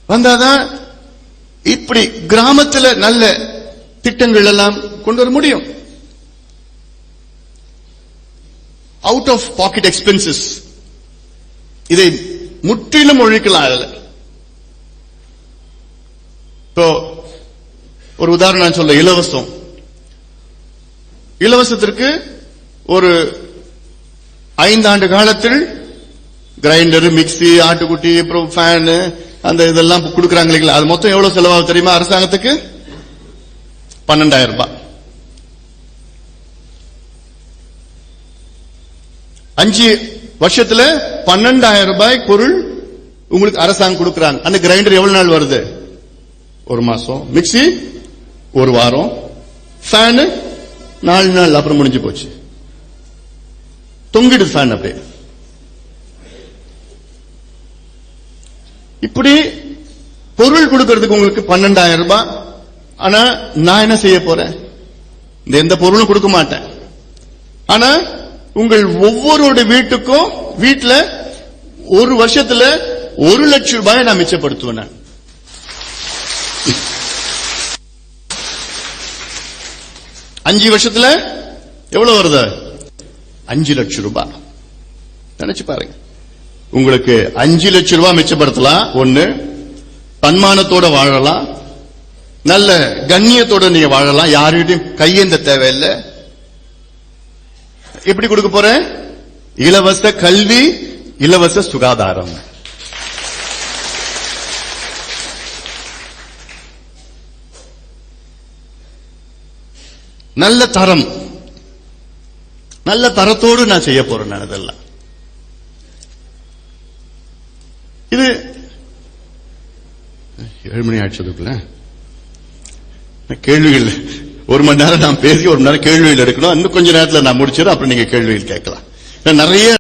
வந்தாதான் இப்படி கிராமத்துல நல்ல திட்டங்கள் எல்லாம் கொண்டு வர முடியும். அவுட் ஆஃப் பாக்கெட் எக்ஸ்பென்சஸ் இதை முற்றிலும் ஒழிக்கலாம். அதுல இப்போ ஒரு உதாரணம் சொல்ல, இலவசத்திற்கு ஒரு 5 ஆண்டு காலத்தில் கிரைண்டர், மிக்சி, ஆட்டுக்குட்டி, அப்புறம் ஃபேன், அந்த இதெல்லாம் கொடுக்கறாங்க இல்லைங்களா? அது மொத்தம் எவ்வளவு செலவாகும் தெரியுமா? அரசாங்கத்துக்கு 12,000 ரூபாய். 5 வருஷத்துல 12,000 ரூபாய் பொருள் உங்களுக்கு அரசாங்கம் கொடுக்கறாங்க. அந்த கிரைண்டர் எவ்வளவு நாள் வருது? ஒரு மாசம். மிக்சி ஒரு வாரம். ஃபேன் 4 நாள், அப்புறம் முடிஞ்சு போச்சு. தொங்கிடு ஃபேன் அப்படியே. இப்படி பொருள் கொடுக்கறதுக்கு உங்களுக்கு 12,000 ரூபாய். ஆனா நான் என்ன செய்ய போறேன்? இந்த எந்த பொருளும் கொடுக்க மாட்டேன். ஆனா உங்கள் ஒவ்வொருடைய வீட்டுக்கும் வீட்டுல ஒரு வருஷத்துல 1 லட்சம் ரூபாய் நான் மிச்சப்படுத்துவேன். 5 வருஷத்துல எவ்வளவு வருது? 5 லட்சம் ரூபாய். நினைச்சு பாருங்க. உங்களுக்கு 5 லட்சம் ரூபாய் மிச்சப்படுத்தலாம். ஒண்ணு, தன்மானத்தோட வாழலாம், நல்ல கண்ணியத்தோட நீங்க வாழலாம், யார்கிட்டையும் கையேந்த தேவையில்லை. எப்படி கொடுக்க போறேன்? இலவச கல்வி, இலவச சுகாதாரம். நல்ல தரம், நல்ல தரத்தோடு நான் செய்ய போறேன். நான் இதெல்லாம் இது 7 மணி ஆயிடுச்சதுக்குள்ள கேள்விகள் 1 மணி நேரம் நான் பேசி 1 மணி நேரம் கேள்வியில் எடுக்கணும். இன்னும் கொஞ்ச நேரத்தில் நான் முடிச்சிடும். அப்புறம் நீங்க கேள்வியில் கேட்கலாம். நிறைய